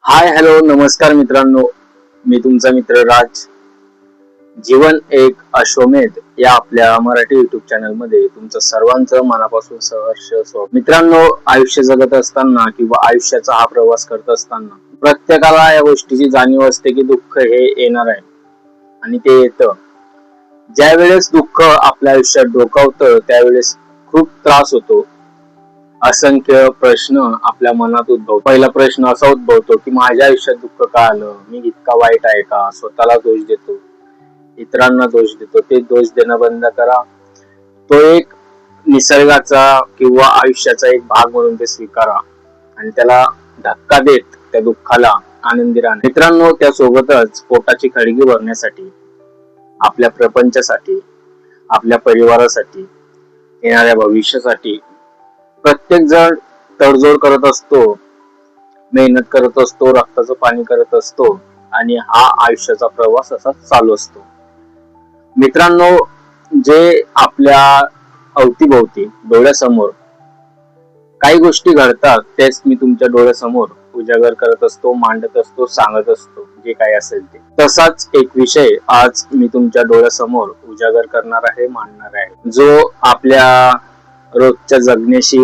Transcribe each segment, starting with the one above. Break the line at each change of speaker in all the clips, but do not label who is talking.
Hi hello नमस्कार मित्रांनो, मी तुमचा मित्र राज. जीवन एक अश्वमेध या आपल्या मराठी युट्यूब चॅनल मध्ये तुमचं सर्वांचं मनापासून सहर्ष स्वागत. मित्रांनो, आयुष्य जगत असताना किंवा आयुष्याचा हा प्रवास करत असताना प्रत्येकाला या गोष्टीची जाणीव असते की दुःख हे येणार आहे आणि ते येतं. ज्या वेळेस दुःख आपल्या आयुष्यात डोकावतं त्यावेळेस खूप त्रास होतो. असंख्य प्रश्न आपल्या मनात उद्भवतो. पहिला प्रश्न असा उद्भवतो की माझ्या आयुष्यात दुःख का आलं, मी इतका वाईट आहे का. स्वतःला दोष देतो, इतरांना दोष देतो. ते दोष देणं बंद करा. तो एक निसर्गाचा किंवा आयुष्याचा एक भाग म्हणून ते स्वीकारा आणि त्याला धक्का देत त्या दुःखाला आनंदी राहा. मित्रांनो, त्यासोबतच पोटाची खळगी भरण्यासाठी, आपल्या प्रपंचासाठी, आपल्या परिवारासाठी, येणाऱ्या भविष्यासाठी प्रत्येक जण तडजोड करत असतो, मेहनत करत असतो, रक्ताचं पाणी करत असतो आणि हा आयुष्याचा प्रवास असा चालू असतो. मित्रांनो, जे आपल्या अवतीभोवती डोळ्यासमोर काही गोष्टी घडतात तेच मी तुमच्या डोळ्यासमोर उजागर करत असतो, मांडत असतो, सांगत असतो जे काही असेल ते. तसाच एक विषय आज मी तुमच्या डोळ्यासमोर उजागर करणार आहे, मांडणार आहे, जो आपल्या रोजच्या जगण्याशी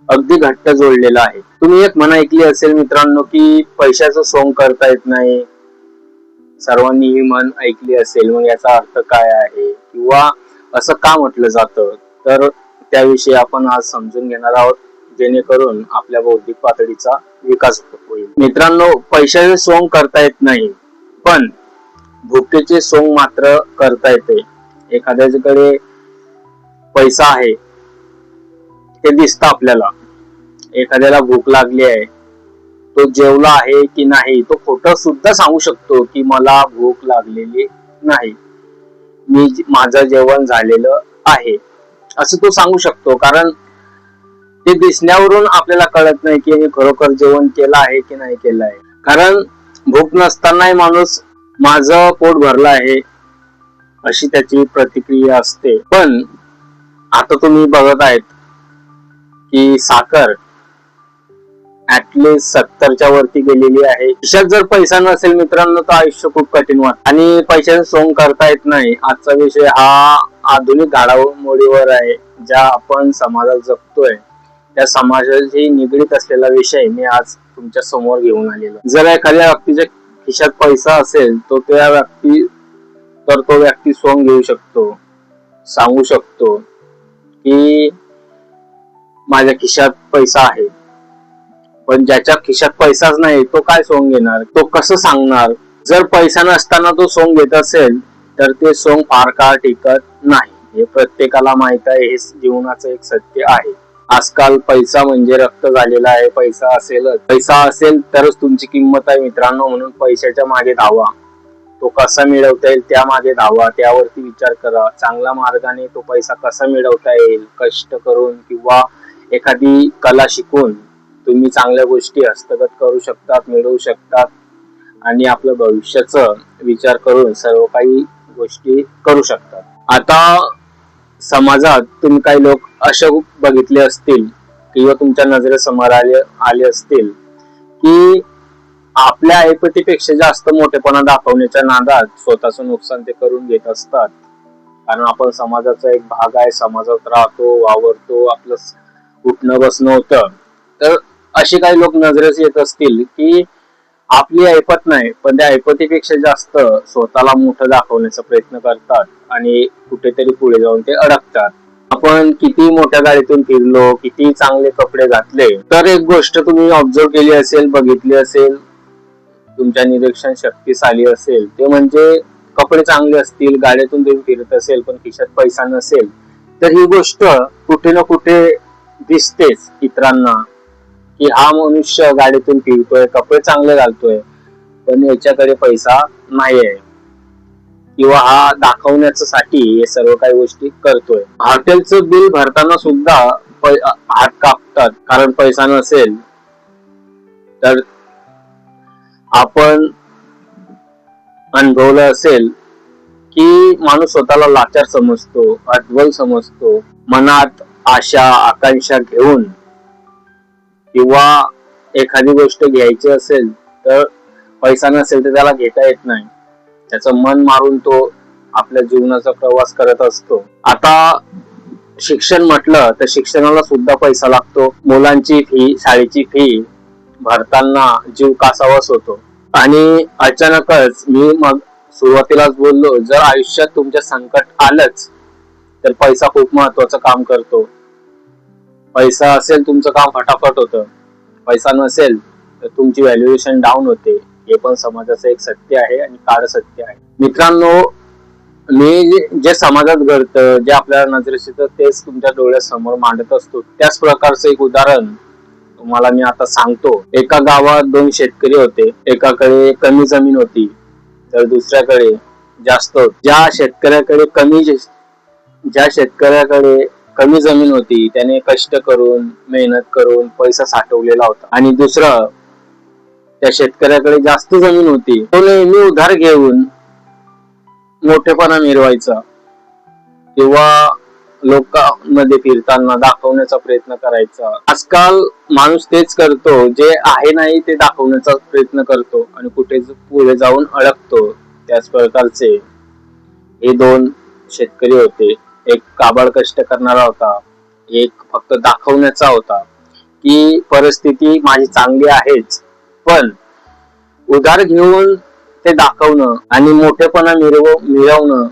अगदी घट्ट जोडलेला आहे. तुम्ही एक म्हण ऐकली असेल मित्रांनो की पैशाचं सोंग करता येत नाही. सर्वांनी ही म्हण ऐकली असेल. मग याचा अर्थ काय आहे किंवा असं का म्हटलं जातं, तर त्याविषयी आपण आज समजून घेणार आहोत, जेणेकरून आपल्या बौद्धिक पातळीचा विकास होईल. मित्रांनो, पैशाचे सोंग करता येत नाही पण भुकेचे सोंग मात्र करता येते. एखाद्याकडे पैसा आहे ते दिसतं आपल्याला. एखाद्याला भूक लागली आहे, तो जेवला आहे की नाही, तो खोटं सुद्धा सांगू शकतो की मला भूक लागलेली नाही, मी माझं जेवण झालेलं आहे, असं तो सांगू शकतो. कारण ते दिसण्यावरून आपल्याला कळत नाही की खरोखर जेवण केलं आहे की नाही केलं आहे. कारण भूक नसतानाही माणूस माझं पोट भरलं आहे अशी त्याची प्रतिक्रिया असते. पण आता तुम्ही बघत आहेत की साखर ऍटलीस्ट 70च्या वरती गेलेली आहे. खिशात जर पैसा नसेल मित्रांनो तर आयुष्य खूप कठीण वाटत आणि पैशाचं सोंग करता येत नाही. आजचा विषय हा आधुनिक घडामोडीवर आहे, ज्या आपण समाजात जगतोय त्या समाजाशी निगडीत असलेला विषय मी आज तुमच्या समोर घेऊन आलेलो. जर एखाद्या व्यक्तीच्या खिशात पैसा असेल तो व्यक्ती सोंग घेऊ शकतो, सांगू शकतो की माझ्या खिशात पैसा आहे. पण ज्याच्या खिशात पैसाच नाही तो काय सोंग घेणार, तो कसं सांगणार. जर पैसा नसताना तो सोंग घेत असेल तर ते सोंग फार काळ टिकत नाही, हे प्रत्येकाला माहित आहे. हे जीवनाचं एक सत्य आहे. आजकाल पैसा म्हणजे रक्त झालेला आहे. पैसा असेल तरच तुमची किंमत आहे मित्रांनो. म्हणून पैशाच्या मागे धावा, तो कसा मिळवता येईल त्या मागे धावा, त्यावरती विचार करा. चांगल्या मार्गाने तो पैसा कसा मिळवता येईल, कष्ट करून किंवा एखादी कला शिकून तुम्ही चांगल्या गोष्टी हस्तगत करू शकतात, मिळवू शकतात आणि आपल्या भविष्याचा विचार करून सर्व काही गोष्टी करू शकतात. आता समाजात तुम्ही काही लोक असे बघितले असतील किंवा तुमच्या नजरेसमोर आले असतील की आपल्या ऐपतीपेक्षा जास्त मोठेपणा दाखवण्याच्या नादात स्वतःचं नुकसान ते करून घेत असतात. कारण आपण समाजाचा एक भाग आहे, समाजात राहतो, वावरतो, आपलं उठणं बसणं होतं. तर असे काही लोक नजरेस येत असतील की आपली ऐपत नाही पण त्या ऐपतीपेक्षा जास्त स्वतःला मोठं दाखवण्याचा प्रयत्न करतात आणि कुठेतरी पुढे जाऊन ते अडकतात. आपण किती मोठ्या गाडीतून फिरलो, किती चांगले कपडे घातले, तर एक गोष्ट तुम्ही ऑब्झर्व केली असेल, बघितली असेल, तुमच्या निरीक्षण शक्तीस आली असेल, ते म्हणजे कपडे चांगले असतील, गाड्यातून तुम्ही फिरत असेल पण खिशात पैसा नसेल तर ही गोष्ट कुठे ना कुठे दिसतेच इतरांना की हा मनुष्य गाडीतून फिरतोय, कपडे चांगले घालतोय पण याच्याकडे पैसा नाहीये किंवा हा दाखवण्यासाठी हे सर्व काही गोष्टी करतोय. हॉटेलचं बिल भरताना सुद्धा हात कापतात कारण पैसा नसेल. तर आपण अनुभवलं असेल की माणूस स्वतःला लाचार समजतो, अद्वल समजतो. मनात आशा आकांक्षा घेऊन किंवा एखादी गोष्ट घ्यायची असेल तर पैसा नसेल तर त्याला घेता येत नाही. त्याचं मन मारून तो आपल्या जीवनाचा प्रवास करत असतो. आता शिक्षण म्हटलं तर शिक्षणाला सुद्धा पैसा लागतो. मुलांची फी, शाळेची फी भरताना जीव कासावास होतो. आणि अचानकच मी मग सुरुवातीलाच बोललो, जर आयुष्यात तुमच्या संकट आलंच तर पैसा खूप महत्वाचं काम करतो. पैसा असेल तुमचं काम फटाफट होतं, पैसा नसेल तर तुमची व्हॅल्युएशन डाऊन होते. हे पण समाजाचं एक सत्य आहे आणि काळ सत्य आहे. मित्रांनो, मी जे समाजात घडतं, जे आपल्या नजरेस येतं तेच तुमच्या डोळ्यासमोर मांडत असतो. त्याच प्रकारचं एक उदाहरण तुम्हाला मी आता सांगतो. एका गावात 2 शेतकरी होते. एकाकडे कमी जमीन होती तर दुसऱ्याकडे जास्त होती. ज्या शेतकऱ्याकडे कमी जमीन होती त्याने कष्ट करून, मेहनत करून पैसा साठवलेला होता. आणि दुसरं, त्या शेतकऱ्याकडे जास्त जमीन होती, तो नेहमी उधार घेऊन मोठेपणा मिरवायचा किंवा लोकांमध्ये फिरताना दाखवण्याचा प्रयत्न करायचा. आजकाल माणूस तेच करतो, जे आहे नाही ते दाखवण्याचा प्रयत्न करतो आणि कुठे पुढे जाऊन अडकतो. त्याच प्रकारचे हे 2 शेतकरी होते. एक काबाड कष्ट करणारा होता, एक फक्त दाखवण्याचा होता की परिस्थिती माझी चांगली आहेच, पण उधार घेऊन ते दाखवणं आणि मोठेपणा मिरवणं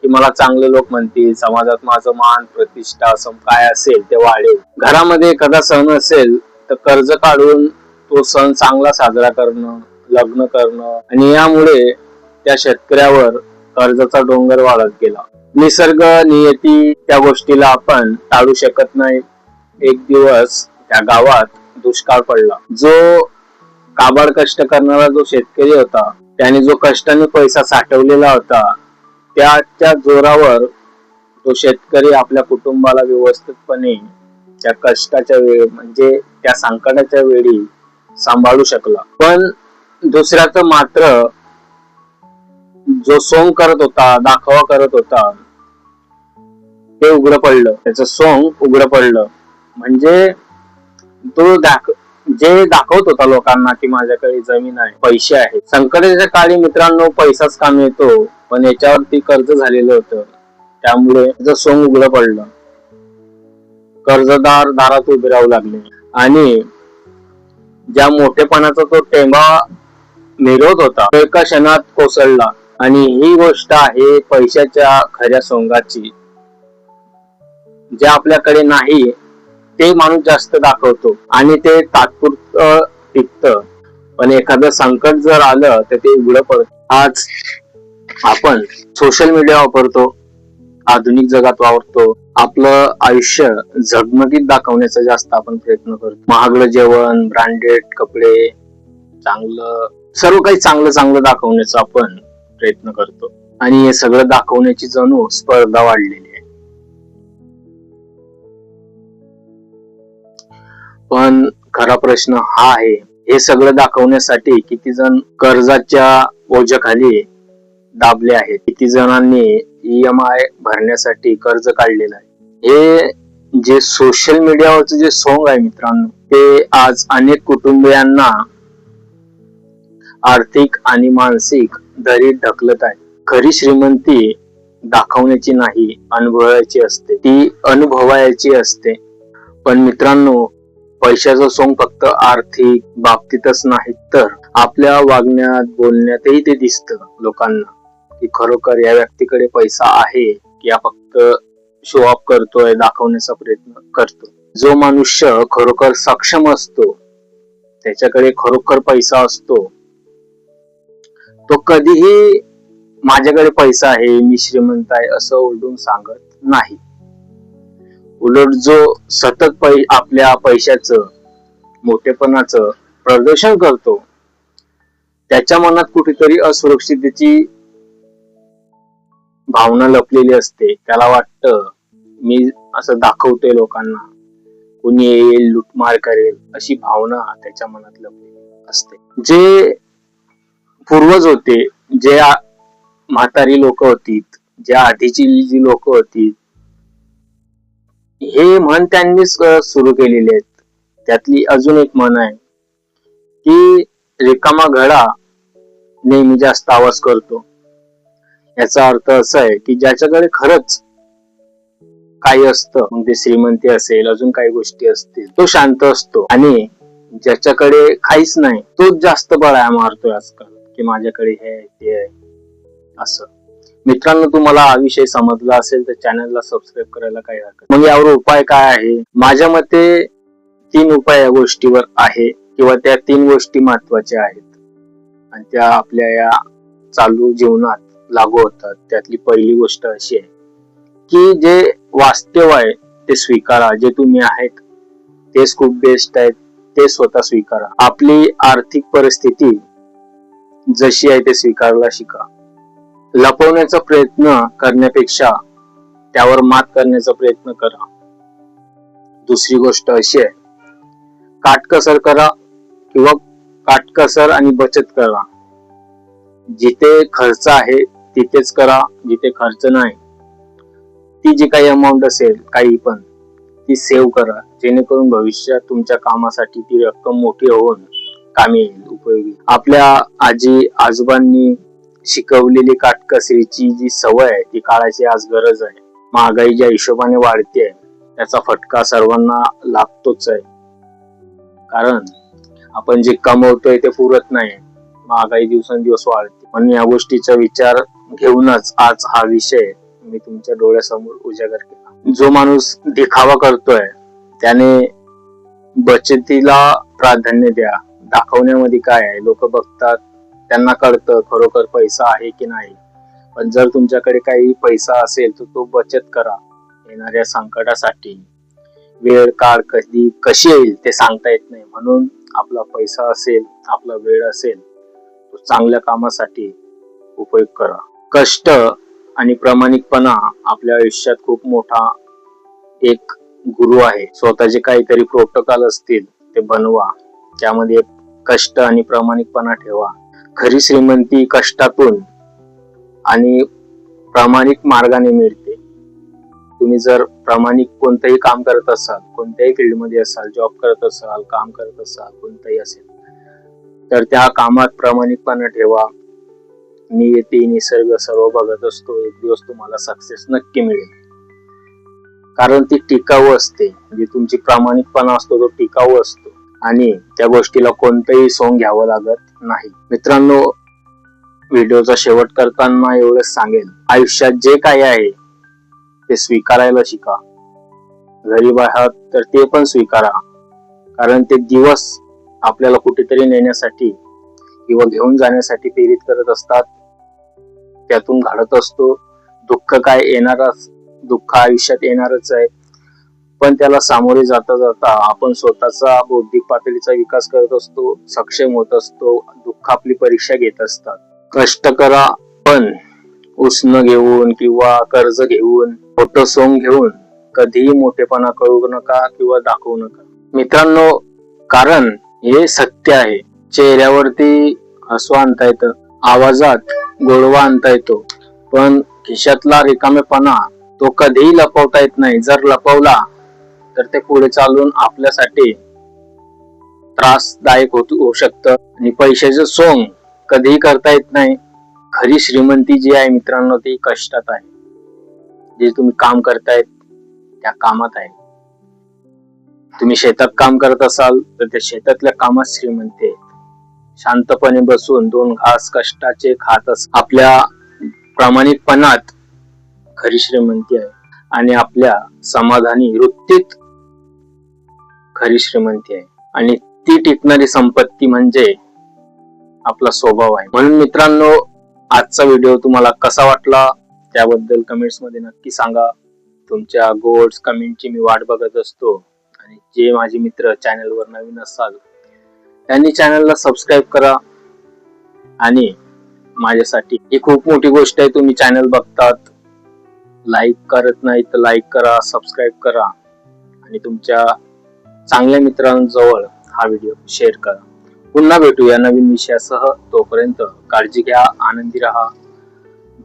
की मला चांगले लोक म्हणतील, समाजात माझं मान प्रतिष्ठा काय असेल ते वाढेल. घरामध्ये एखादा सण असेल तर कर्ज काढून तो सण चांगला साजरा करणं, लग्न करणं, आणि यामुळे त्या शेतकऱ्यावर कर्जाचा डोंगर वाढत गेला. निसर्ग, नियती त्या गोष्टीला आपण टाळू शकत नाही. एक दिवस त्या गावात दुष्काळ पडला. जो काबाड कष्ट करणारा जो शेतकरी होता, त्याने जो कष्टाने पैसा साठवलेला होता, त्याच्या जोरावर तो शेतकरी आपल्या कुटुंबाला व्यवस्थितपणे त्या कष्टाच्या वेळी, म्हणजे त्या संकटाच्या वेळी सांभाळू शकला. पण दुसऱ्याचं मात्र जो सोंग करत होता, दाखवा करत होता, ते उघड पडलं. त्याचं सोंग उघड पडलं. म्हणजे तो जे दाखवत होता लोकांना की माझ्याकडे जमीन आहे, पैसे आहेत. संकटाच्या काळी मित्रांनो पैसाच काम येतो, पण याच्यावरती कर्ज झालेलं होतं, त्यामुळे त्याचं सोंग उघड पडलं. कर्जदार दारात उभे राहू लागले आणि ज्या मोठेपणाचा तो टेंबा मिरवत होता तो एका क्षणात कोसळला. आणि ही गोष्ट आहे पैशाच्या खऱ्या सोंगाची. जे आपल्याकडे नाही ते माणूस जास्त दाखवतो आणि ते तात्पुरतं टिकतं, पण एखादं संकट जर आलं तर ते उघड पडतं. आज आपण सोशल मीडिया वापरतो, आधुनिक जगात वावरतो, आपलं आयुष्य झगमगीत दाखवण्याचा जास्त आपण प्रयत्न करतो. महागडं जेवण, ब्रँडेड कपडे, सर्व काही चांगलं दाखवण्याचा आपण प्रयत्न करतो. आणि हे सगळं दाखवण्याची जणू स्पर्धा वाढलेली आहे. पण खरा प्रश्न हा आहे, हे सगळं दाखवण्यासाठी किती जण कर्जाच्या ओझ्याखाली दाबले आहेत, किती जणांनी EMI भरण्यासाठी कर्ज काढलेलं आहे. हे जे सोशल मीडियावरचं जे सोंग आहे मित्रांनो, ते आज अनेक कुटुंबियांना आर्थिक आणि मानसिक दरीत ढकलत आहे. खरी श्रीमंती दाखवण्याची नाही, अनुभवायची असते. ती अनुभवायची असते. पण मित्रांनो, पैशाचं सोंग फक्त आर्थिक बाबतीतच नाही, तर आपल्या वागण्यात, बोलण्यातही ते दिसतं लोकांना की खरोखर या व्यक्तीकडे पैसा आहे की या फक्त शो ऑफ करतोय, दाखवण्याचा प्रयत्न करतो. जो मनुष्य खरोखर सक्षम असतो, त्याच्याकडे खरोखर पैसा असतो, तो कधीही माझ्याकडे पैसा आहे, मी श्रीमंत आहे असं ओरडून सांगत नाही. उलट जो सतत आपल्या पैशाचं, मोठेपणाचं प्रदर्शन करतो, त्याच्या मनात कुठेतरी असुरक्षिततेची भावना लपलेली असते. त्याला वाटतं मी असं दाखवतोय लोकांना, कुणी येईल, लुटमार करेल, अशी भावना त्याच्या मनात लपलेली असते. जे पूर्वज होते, जे म्हातारी लोक होती, ज्या आधीची जी लोक होती, हे म्हण त्यांनीच सुरू केलेली आहेत. त्यातली अजून एक म्हण आहे, की रिकामा घडा नेहमी जास्त आवाज करतो. याचा अर्थ असा आहे की ज्याच्याकडे खरंच काही असतं, मग ते श्रीमंती असेल, अजून काही गोष्टी असतील, तो शांत असतो. आणि ज्याच्याकडे काहीच नाही तोच जास्त बळाया मारतोय आजकाल की माझ्याकडे हे आहे ते आहे असं. मित्रांनो, तुम्हाला हा विषय समजला असेल तर चॅनलला सबस्क्राईब करायला काही हरकत नाही. मग यावर उपाय काय आहे? माझ्या मते 3 उपाय या गोष्टीवर आहे, किंवा त्या 3 गोष्टी महत्वाच्या आहेत आणि त्या आपल्या या चालू जीवनात लागू होतात. त्यातली पहिली गोष्ट अशी आहे की जे वास्तव आहे ते स्वीकारा. जे तुम्ही आहेत तेच खूप बेस्ट आहेत, ते स्वतः स्वीकारा. आपली आर्थिक परिस्थिती जशी आहे ते स्वीकारायला शिका. लपवण्याचा प्रयत्न करण्यापेक्षा त्यावर मात करण्याचा प्रयत्न करा. दुसरी गोष्ट अशी आहे, काटकसर करा किंवा काटकसर आणि बचत करा. जिथे खर्च आहे तिथेच करा, जिथे खर्च नाही ती जी काही अमाऊंट असेल काही पण ती सेव्ह करा, जेणेकरून भविष्यात तुमच्या कामासाठी ती रक्कम मोठी होऊन कामी येईल, उपयोगी. आपल्या आजी आजोबांनी शिकवलेली काटकसरीची जी सवय आहे ती काळाची आज गरज आहे. महागाई ज्या हिशोबाने वाढते त्याचा फटका सर्वांना लागतोच आहे, कारण आपण जे कमवतोय ते पुरत नाही. महागाई दिवसेंदिवस वाढते. म्हणून या गोष्टीचा विचार घेऊनच आज हा विषय मी तुमच्या डोळ्यासमोर उजागर केला. जो माणूस दिखावा करतोय त्याने बचतीला प्राधान्य द्या. दाखवण्यामध्ये काय आहे, लोक बघतात, त्यांना कळतं खरोखर पैसा आहे की नाही. पण जर तुमच्याकडे काही पैसा असेल तर तो बचत करा. येणाऱ्या संकटासाठी. वेळ काळ कधी कशी येईल ते सांगता येत नाही, म्हणून आपला पैसा असेल, आपला वेळ असेल, तो चांगल्या कामासाठी उपयोग करा. कष्ट आणि प्रामाणिकपणा आपल्या आयुष्यात खूप मोठा एक गुरु आहे. स्वतःचे काहीतरी प्रोटोकॉल असतील ते बनवा, त्यामध्ये कष्ट आणि प्रामाणिकपणा ठेवा. खरी श्रीमंती कष्टातून आणि प्रामाणिक मार्गाने मिळते. तुम्ही जर प्रामाणिक कोणतंही काम करत असाल, कोणत्याही फील्डमध्ये असाल, जॉब करत असाल, काम करत असाल, कोणतंही असेल, तर त्या कामात प्रामाणिकपणा ठेवा. नियती निसर्ग सर्व बघत असतो, एक दिवस तुम्हाला सक्सेस नक्की मिळेल, कारण ती टिकाऊ असते. म्हणजे तुमची प्रामाणिकपणा असतो तो टिकाऊ असतो आणि त्या गोष्टीला कोणतंही सोंग घ्यावं लागत नाही. मित्रांनो, व्हिडिओचा शेवट करताना एवढंच सांगेल, आयुष्यात जे काही आहे ते स्वीकारायला शिका. गरीब आहात तर ते पण स्वीकारा, कारण ते दिवस आपल्याला कुठेतरी नेण्यासाठी किंवा घेऊन जाण्यासाठी प्रेरित करत असतात. त्यातून घडत असतो. दुःख काय येणारच, दुःख आयुष्यात येणारच आहे, पण त्याला सामोरे जाता जाता आपण स्वतःचा बौद्धिक पातळीचा विकास करत असतो, सक्षम होत असतो. दुःख आपली परीक्षा घेत असतात. कष्ट करा, पण उसनं घेऊन किंवा कर्ज घेऊन, मोठं सोंग घेऊन कधीही मोठेपणा करू नका किंवा दाखवू नका. मित्रांनो, कारण हे सत्य आहे. चेहऱ्यावरती हसू आणता येतं, आवाजात गोडवा आणता येतो, पण खिशातला रिकामेपणा तो कधीही लपवता येत नाही. जर लपवला तर ते पुढे चालून आपल्यासाठी त्रासदायक होऊ शकतं. आणि पैशाचं सोंग कधीही करता येत नाही. खरी श्रीमंती जी आहे मित्रांनो, ती कष्टात आहे. जे तुम्ही काम करतायत त्या कामात आहे. तुम्ही शेतात काम करत असाल तर त्या शेतातल्या कामात श्रीमंती आहे. शांतपणे बसून 2 घास कष्टाचे खात आपल्या प्रामाणिकपणात खरी श्रीमंती आहे. आणि आपल्या समाधानी वृत्तीत खरी श्रीमंती आहे. आणि ती टिकणारी संपत्ती म्हणजे आपला स्वभाव आहे. म्हणून मित्रांनो, आजचा व्हिडिओ तुम्हाला कसा वाटला त्याबद्दल कमेंट्स मध्ये नक्की सांगा. तुमच्या गोड्स कमेंटची मी वाट बघत असतो. आणि जे माझे मित्र चॅनलवर नवीन असाल त्यांनी चॅनलला सबस्क्राईब करा. आणि माझ्यासाठी ही खूप मोठी गोष्ट आहे, तुम्ही चॅनल बघतात, लाईक करत नाही तर लाईक करा, सबस्क्राईब करा आणि तुमच्या चांगल्या मित्रांजवळ हा व्हिडिओ शेअर करा. पुन्हा भेटूया नवीन विषयासह. तोपर्यंत काळजी घ्या, आनंदी राहा.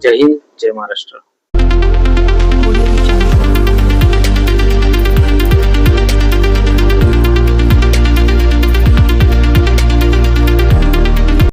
जय हिंद, जय महाराष्ट्र.